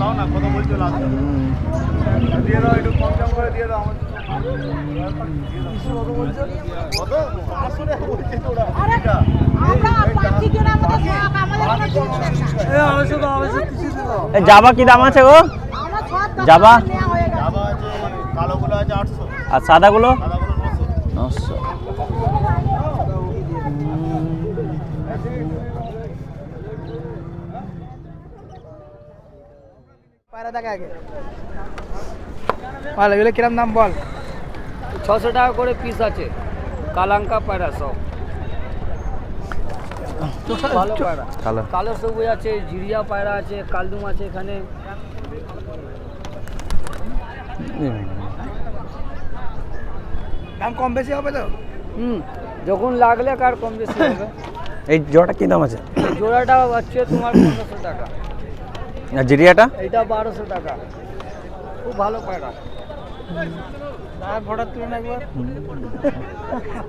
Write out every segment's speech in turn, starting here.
দাও না, কত বলছো লাস্ট দিয়ে দাও, একটু কম কম করে দিয়ে দাও আমার। কত বলছো? কত? 500 টাকা বলছে তো ওরা। এটা আমরা 5 জন আমাদের সব আমাদের এই 250 দাও, 230 দাও। এই জাবা কি দাম আছে গো? আমরা সব জাবা জাবা আছে, কালোগুলো আছে 800 আর সাদাগুলো? সাদাগুলো 900। 900। পায়রা দেখা আগে ভালো, এগুলো কিরম দাম বল? 600 টাকা করে পিস আছে, কালাঙ্কা পায়রা সব ভালো পায়রা। কালো সবুজ আছে, জিরিয়া পায়রা আছে, কালদুম আছে এখানে। দাম কম বেশি হবে তো? যখন লাগলে কার কম বেশি হবে। এই জোড়াটা কি দাম আছে? জোড়াটা হচ্ছে তোমার 1500 টাকা। আর জিরিয়াটা? এটা 1200 টাকা, খুব ভালো পায়রা। দাম ভোটার তুলে একবার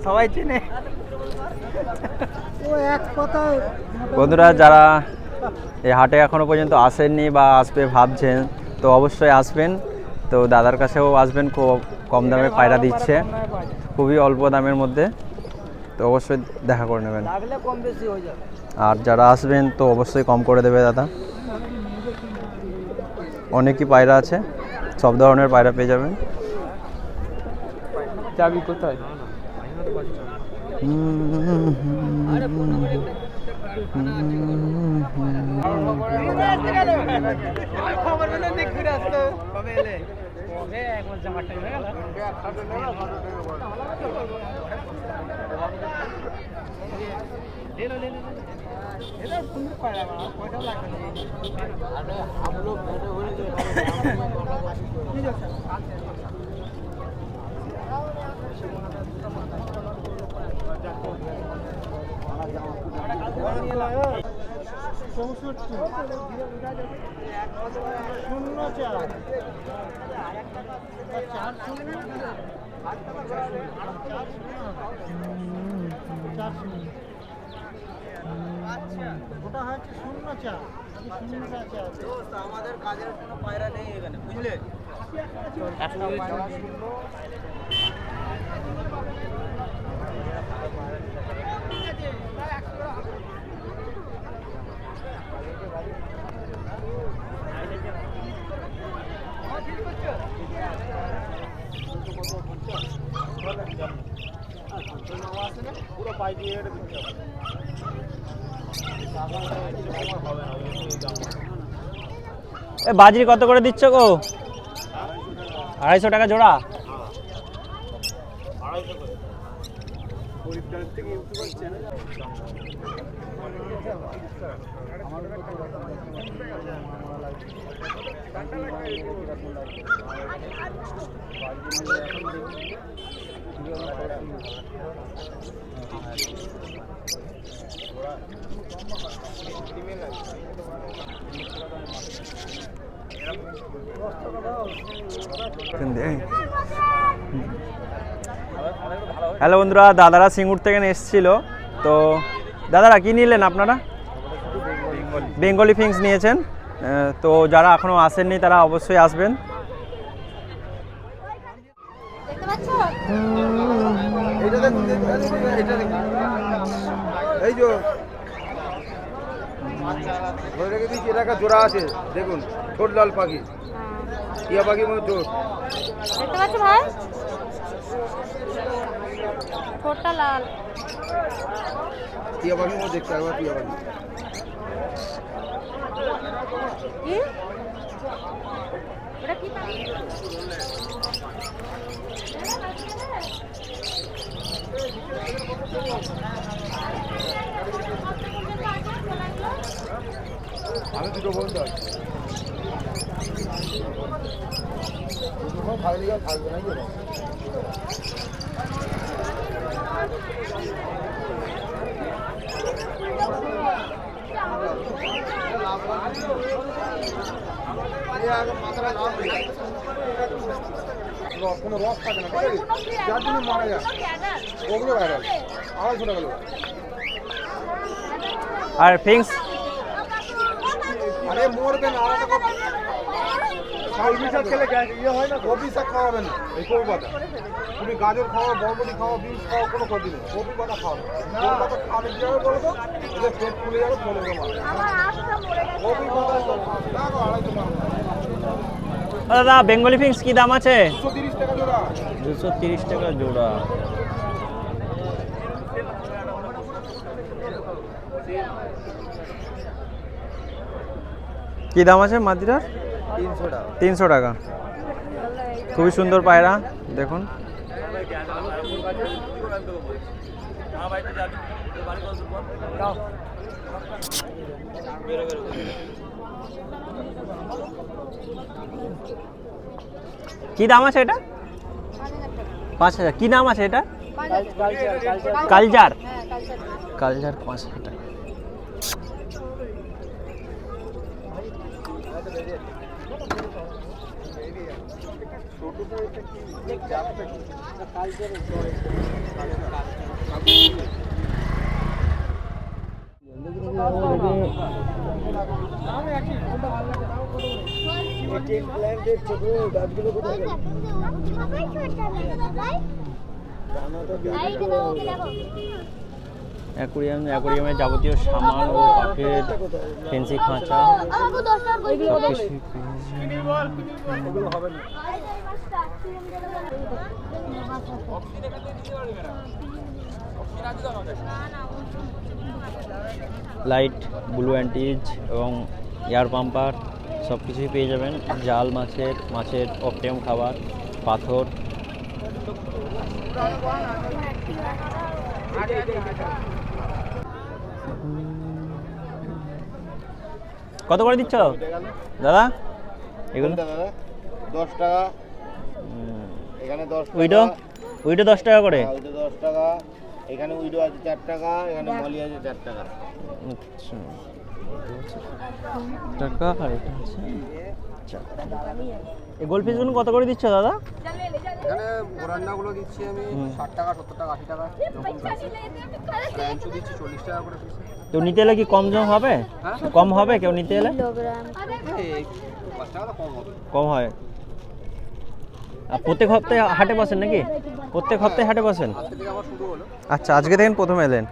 সবাই চিনে। ও এক কথা। বন্ধুরা যারা এই হাটে এখনো পর্যন্ত আসেননি বা আসবে ভাবছেন, তো অবশ্যই আসবেন। তো দাদার কাছেও আসবেন, খুব কম দামে পায়রা দিচ্ছে, খুবই অল্প দামের মধ্যে। তো অবশ্যই দেখা করে নেবেন, লাগলে কম বেশি হয়ে যাবে। আর যারা আসবেন তো অবশ্যই কম করে দেবে দাদা। অনেকই পায়রা আছে, সব ধরনের পায়রা পেয়ে যাবেন। চাবি কোথায়? আমাদের কাজের কোনো পায়রা নেই এখানে, বুঝলে? পুরো পাই দিয়ে এ বাজরি কত করে দিচ্ছ গো? 250 টাকা জোড়া। হ্যালো বন্ধুরা, দাদারা সিঙ্গুর থেকে এসেছিল। তো দাদারা কি নিলেন আপনারা? বেঙ্গলি ফিংস নিয়েছেন। তো যারা এখনো আসেননি তারা অবশ্যই আসবেন। এই যে ধরে রেখে দিচ্ছি, এটা একটা জোড়া আছে, দেখুন ছোট লাল পাখি, টিয়া পাখি মনে ছোট। দেখতে পাচ্ছ ভাই, ছোটটা লাল টিয়া পাখি মনে দেখতে একবার, টিয়া পাখি কি এটা কি পাখি? আমি দুটো বলতে পারি, থাকবে নাকি? কোনো রস থাকে না, যার জন্য মারা যায় ওগুলো ভাইরাল। 250 টাকা লোক। আর ফিংস আরে মরবে না, কলমি শাক খেলে ইয়ে হয় না, কপি শাক খাওয়াবেন না, এই কলকাতা। তুমি গাজর খাও, বরবটি খাও, বিনস খাও, কোনো ক্ষতি নেই। কপি পাতা খাও না। কলকাতা খাবে কি হবে বলো তো? এদের পেট ফুলে যাবে, ফলে যাবে। কপি পাতা না গো, 250 টাকা। দাদা বেঙ্গলি ফিংস কি দাম আছে? 230 টাকা জোড়া। 230 টাকা জোড়া। কি দাম আছে মাদ্রার? 300 টাকা। 300 টাকা। খুবই সুন্দর পায়রা দেখুন। কি দাম আছে এটা? 5000। কি নাম আছে এটা? কালজার। কালজার 5000 টাকা। অ্যাকোরিয়ামে যাবতীয় সামান ও পাখির ফেন্সি খাঁচা লাইট, ব্লু অ্যান্টিজ এবং এয়ার পাম্পার সব কিছুই পেয়ে যাবেন। জাল মাছের অপটিয়াম খাবার, পাথর। কত করে দিচ্ছ দাদা এগুলো? 10 টাকা। এখানে 10 টাকা। উইডো 10 টাকা করে। উইডো 10 টাকা। এখানে উইডো আছে 4 টাকা, এখানে মলি আছে 4 টাকা। আচ্ছা, টাকা আর এটা আছে 4 টাকা। এই গোলফিশগুলো কত করে দিচ্ছ দাদা? এখানে গোরান্ডাগুলো দিচ্ছি আমি 60 টাকা, 70 টাকা, 80 টাকা এরকম আছে। র্যাঞ্চু দিচ্ছি 40 টাকা করে পিস। কেউ নিতে এলে কি কম হবে? কম হবে কেউ নিতে এলে? এই 5 টাকা কম হবে। কম হয়। আর প্রত্যেক সপ্তাহে হাটে বসেন নাকি? প্রত্যেক সপ্তাহে হাটে বসেন? আজকে থেকে আবার শুরু হলো। আচ্ছা, আজকে থেকে প্রথম এলেন।